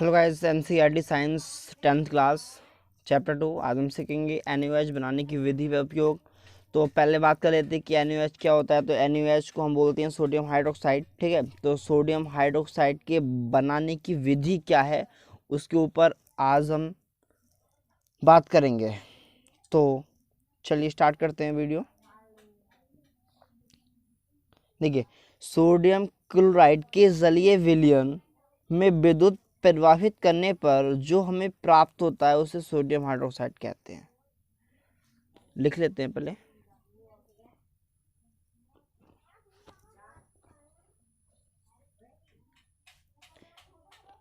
Hello guys, NCERT science 10th class chapter 2। आज हम सीखेंगे NaOH बनाने की विधि व उपयोग। तो पहले बात कर लेते हैं कि NaOH क्या होता है। तो NaOH को हम बोलते हैं सोडियम हाइड्रोक्साइड। ठीक है, तो सोडियम हाइड्रोक्साइड के बनाने की विधि क्या है उसके ऊपर आज हम बात करेंगे। तो चलिए स्टार्ट करते हैं वीडियो। देखिए, सोडियम क्लोराइड के जलीय विलयन में विद्युत प्रवाहित करने पर जो हमें प्राप्त होता है उसे सोडियम हाइड्रोक्साइड कहते हैं। लिख लेते हैं पहले।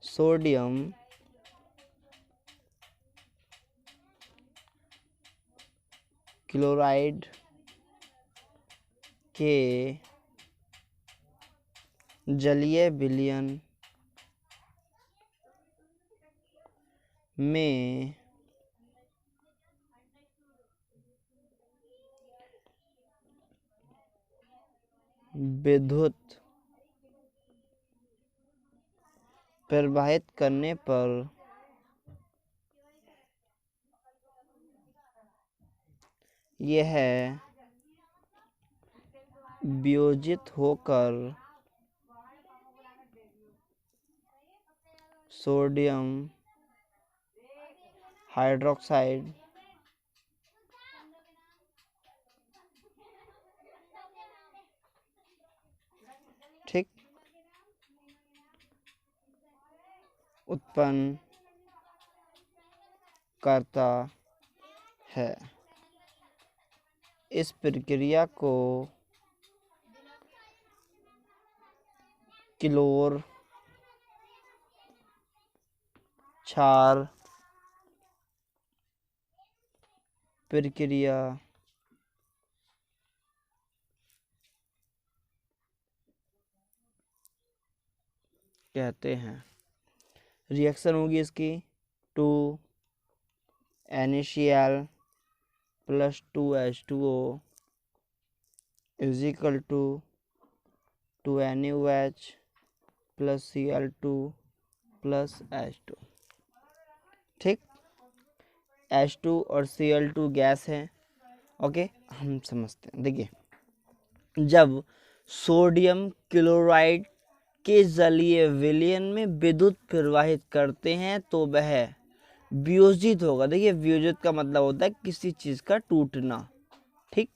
सोडियम क्लोराइड के जलीय विलयन में विद्युत प्रवाहित करने पर यह वियोजित होकर सोडियम हाइड्रोक्साइड ठीक उत्पन्न करता है। इस प्रक्रिया को क्लोर क्षार प्रक्रिया कहते हैं। रिएक्शन होगी इसकी 2NaCl plus 2H2O is equal to 2NaOH plus Cl2 plus H2। ठीक, H2 और Cl2 गैस है। ओके, हम समझते हैं। देखिए, जब सोडियम क्लोराइड के जलीय विलयन में विद्युत प्रवाहित करते हैं तो वह वियोजित होगा। देखिए, वियोजित का मतलब होता है किसी चीज का टूटना। ठीक,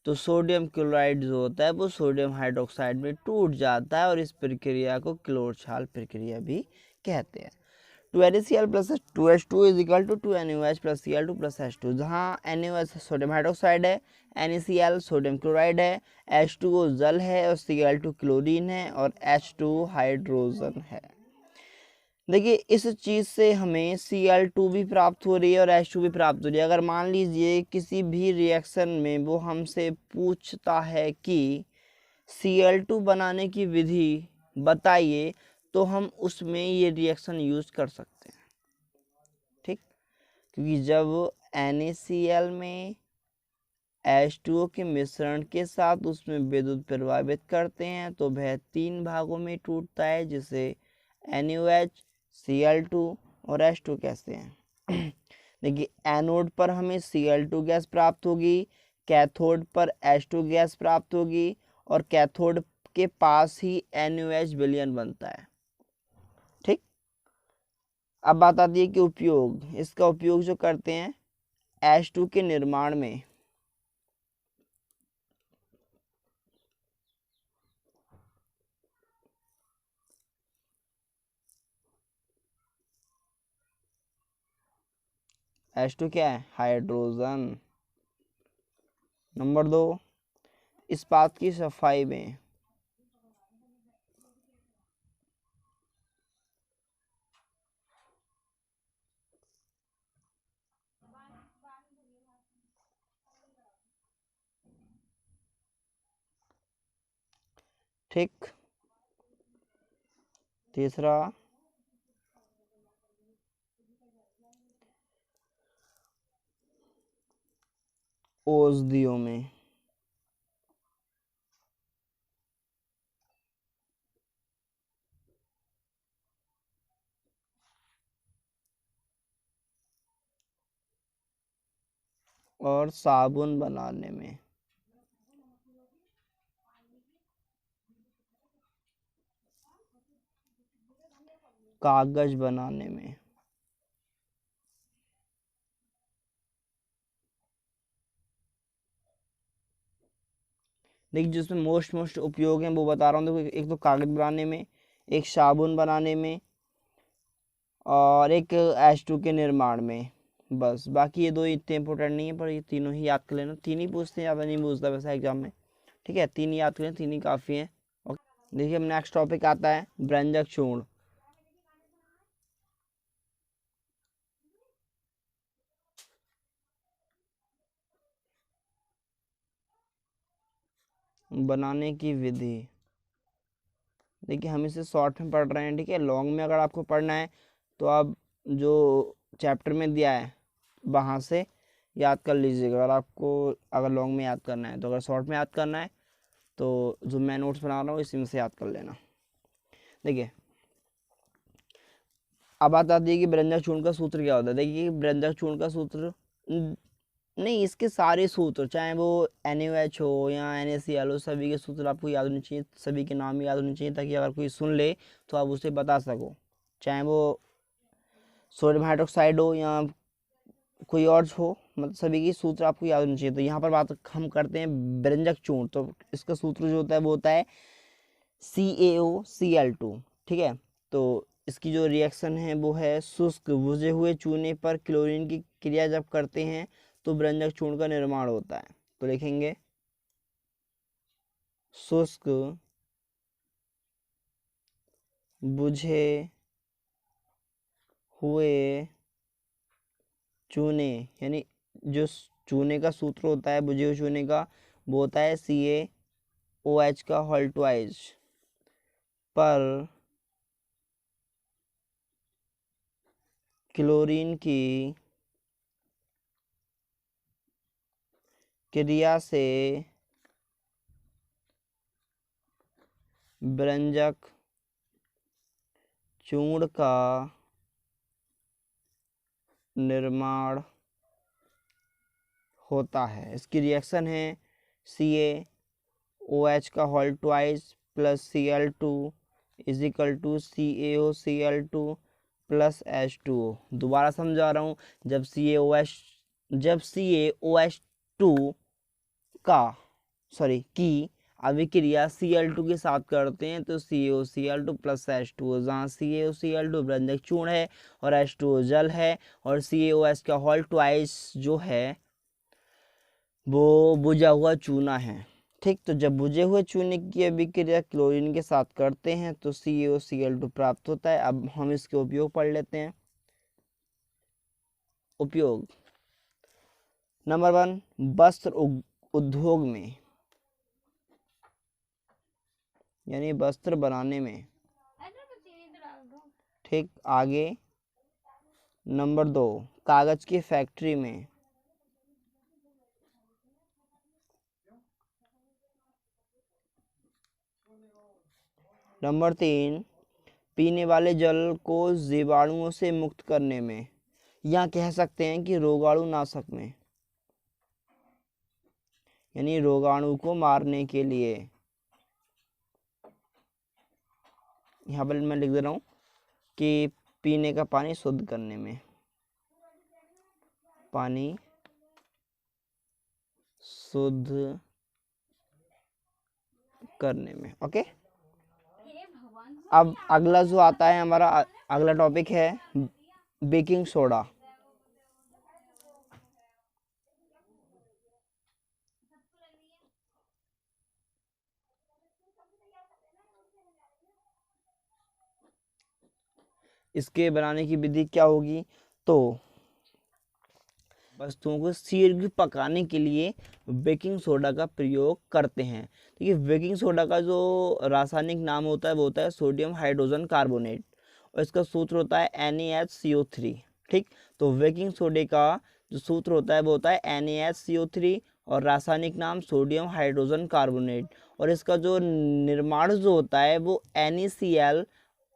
तो सोडियम क्लोराइड जो होता है वो सोडियम हाइड्रोक्साइड में टूट जाता है और इस प्रक्रिया को क्लोर क्षार प्रक्रिया भी कहते हैं। 2NaCl plus 2H2 is equal to 2NaOH plus Cl2 plus H2। जहाँ NaOH सोडियम हाइड्रोक्साइड है, NaCl सोडियम क्लोराइड है, H2O जल है और Cl2 क्लोरीन है और H2 हाइड्रोजन है। देखिए, इस चीज से हमें Cl2 भी प्राप्त हो रही है और H2 भी प्राप्त हो रही है। अगर मान लीजिए किसी भी रिएक्शन में वो हमसे पूछता है कि Cl2 बनाने की विधि बताइए, तो हम उसमें ये रिएक्शन यूज कर सकते हैं। ठीक, क्योंकि जब NaCl में H2O के मिश्रण के साथ उसमें विद्युत प्रवाहित करते हैं तो वह 3 भागों में टूटता है, जिसे NaOH Cl2 और H2 कहते हैं। देखिए, एनोड पर हमें Cl2 गैस प्राप्त होगी, कैथोड पर H2 गैस प्राप्त होगी और कैथोड के पास ही NaOH विलयन बनता है। ठीक, अब बात आती है कि उपयोग। इसका उपयोग जो करते हैं H2 के निर्माण में। H2 क्या है? हाइड्रोजन। नंबर 2, इस्पात की सफाई में। ठीक, तीसरा औषधियों में। और साबुन बनाने में। कागज बनाने में। देखिए जिसमें मोस्ट उपयोग है वो बता रहा हूँ। देखो एक तो कागज बनाने में, एक साबुन बनाने में, और एक H2 के निर्माण में। बस बाकी ये दो इतने इंपॉर्टेंट नहीं है, पर ये तीनों ही याद कर लेना। तीन ही पूछते हैं, ज़्यादा नहीं पूछता वैसे एग्जाम में। ठीक है, तीन ही याद कर लेना, तीन ही काफ़ी हैं। ओके, देखिए अब नेक्स्ट टॉपिक आता है व्यंजक चूर्ण। बनाने की विधि। देखिए हम इसे शॉर्ट में पढ़ रहे हैं, ठीक है। लॉन्ग में अगर आपको पढ़ना है तो आप जो चैप्टर में दिया है वहाँ से याद कर लीजिएगा। अगर आपको अगर लॉन्ग में याद करना है तो, अगर शॉर्ट में याद करना है तो जो मैं नोट्स बना रहा हूँ इसी में से याद कर लेना। देखिए अब बात आती है कि व्यंजक चूर्ण का सूत्र क्या होता है। देखिए व्यंजक चूर्ण का सूत्र नहीं, इसके सारे सूत्र चाहे वो NaOH हो या NaCl हो, सभी के सूत्र आपको याद होने चाहिए, सभी के नाम याद होने चाहिए, ताकि अगर कोई सुन ले तो आप उसे बता सको। चाहे वो सोडियम हाइड्रोक्साइड हो या कोई और हो, मतलब सभी के सूत्र आपको याद होने चाहिए। तो यहाँ पर बात हम करते हैं व्यंजक चूर्ण। तो इसका सूत्र जो होता है वो होता है CaOCl2। ठीक है, तो इसकी जो रिएक्शन है वो है शुष्क बुझे हुए चूने पर क्लोरीन की क्रिया जब करते हैं तो व्यंजक चूर्ण का निर्माण होता है। तो लिखेंगे शुष्क बुझे हुए चूने, यानी जो चूने का सूत्र होता है बुझे हुए चूने का, वो होता है CaOH का होल ट्वाइस पर क्लोरीन की क्रिया से व्यंजक चूर्ण का निर्माण होता है। इसकी रिएक्शन है CaOH का whole twice plus Cl2 is equal to CaOCl2 plus H2O। दोबारा समझा रहा हूँ, जब CaOH2 का की अभिक्रिया Cl2 के साथ करते हैं तो CaOCl2 प्लस H2O, जहाँ CaOCl2 व्यंजक चूर्ण है और H2O जल है, और CaOH का होल ट्वाइस जो है वो बुझा हुआ चूना है। ठीक, तो जब बुझे हुए चूने की अभिक्रिया क्लोरीन के साथ करते हैं तो CaOCl2 प्राप्त होता है। अब हम इसके उपयोग पढ़ लेते हैं। उपयोग नंबर 1, वस्त्र उद्योग में, यानी वस्त्र बनाने में। ठीक, आगे नंबर 2, कागज की फैक्ट्री में। नंबर 3, पीने वाले जल को जीवाणुओं से मुक्त करने में, या कह सकते हैं कि रोगाणुनाशक में, यानी रोगाणु को मारने के लिए। यहाँ पर मैं लिख दे रहा हूँ कि पीने का पानी शुद्ध करने में, पानी शुद्ध करने में। ओके, अब अगला जो आता है हमारा अगला टॉपिक है बेकिंग सोडा। इसके बनाने की विधि क्या होगी, तो वस्तुओं को शीघ्र पकाने के लिए बेकिंग सोडा का प्रयोग करते हैं। देखिए बेकिंग सोडा का जो रासायनिक नाम होता है वो होता है सोडियम हाइड्रोजन कार्बोनेट, और इसका सूत्र होता है NaHCO3। ठीक, तो बेकिंग सोडे का जो सूत्र होता है वो होता है NaHCO3 और रासायनिक नाम सोडियम हाइड्रोजन कार्बोनेट, और इसका जो निर्माण जो होता है वो NaCl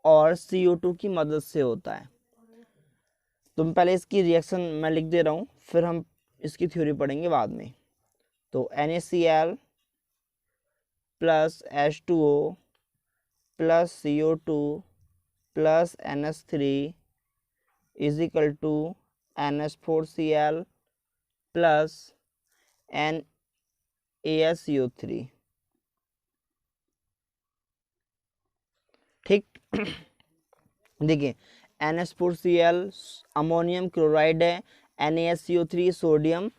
और CO2 की मदद से होता है। तो मैं पहले इसकी रिएक्शन मैं लिख दे रहा हूँ, फिर हम इसकी थ्योरी पढ़ेंगे बाद में। तो NaCl plus H2O plus CO2 plus NH3 is equal to NH4Cl plus NaSCO3। ठीक। देखिए NH4Cl अमोनियम क्लोराइड है, NaSCO3 सोडियम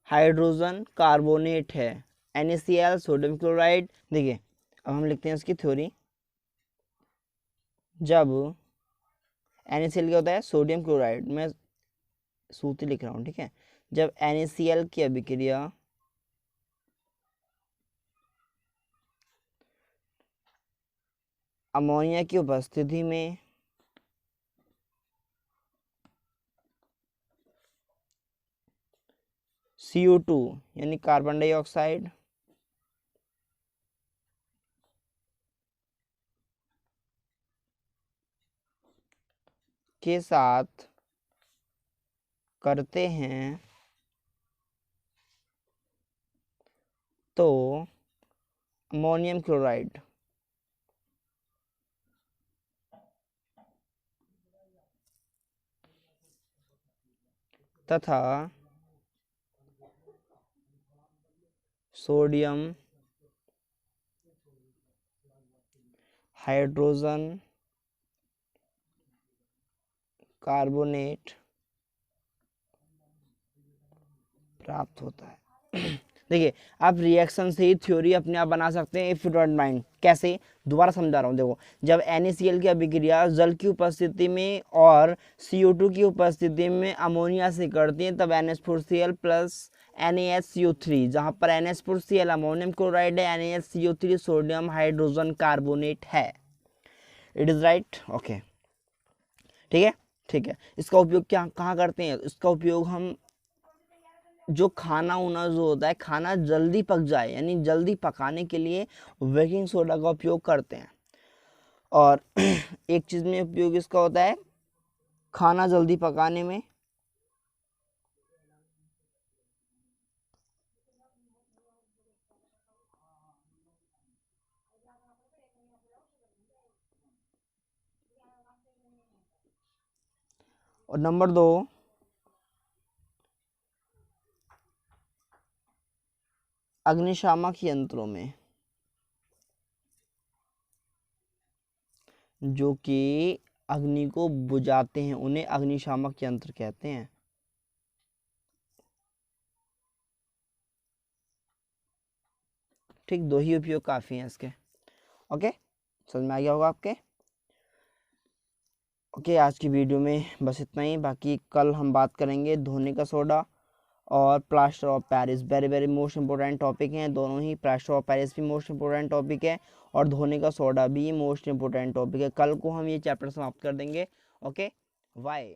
हाइड्रोजन कार्बोनेट है, NaCl सोडियम क्लोराइड। देखिए अब हम लिखते हैं इसकी थ्योरी। जब NaCl क्या होता है, सोडियम क्लोराइड, मैं सूत्र लिख रहा हूँ, ठीक है। जब NaCl की अभिक्रिया अमोनिया की उपस्थिति में CO2 यानी कार्बन डाइऑक्साइड के साथ करते हैं तो अमोनियम क्लोराइड तथा सोडियम हाइड्रोजन कार्बोनेट प्राप्त होता है। देखिए आप रिएक्शन से ही थ्योरी अपने आप बना सकते हैं इफ यू डोंट माइंड। कैसे, दोबारा समझा रहा हूँ। देखो जब NaCl की अभिक्रिया जल की उपस्थिति में और CO2 की उपस्थिति में अमोनिया से करती है तब NH4Cl प्लस NaSCO3, जहाँ पर NH4Cl अमोनियम क्लोराइड है, NaSCO3 सोडियम हाइड्रोजन कार्बोनेट है। इट इज राइट, ओके, ठीक है। ठीक है, इसका उपयोग क्या कहाँ करते हैं? इसका उपयोग हम जो खाना उना जो होता है, खाना जल्दी पक जाए यानी जल्दी पकाने के लिए बेकिंग सोडा का उपयोग करते हैं। और एक चीज में उपयोग इसका होता है खाना जल्दी पकाने में, और नंबर 2 अग्निशामक यंत्रों में, जो कि अग्नि को बुझाते हैं उन्हें अग्निशामक यंत्र कहते हैं। ठीक, 2 ही उपयोग काफी हैं इसके। ओके, समझ में आ गया होगा आपके। ओके, आज की वीडियो में बस इतना ही। बाकी कल हम बात करेंगे धोने का सोडा और plaster of Paris. Very very most important topic हैं दोनों ही। प्लास्टर ऑफ पेरिस भी मोस्ट इंपॉर्टेंट टॉपिक है और धोने का सोडा भी मोस्ट इंपॉर्टेंट टॉपिक है। कल को हम ये चैप्टर समाप्त कर देंगे। Okay, bye.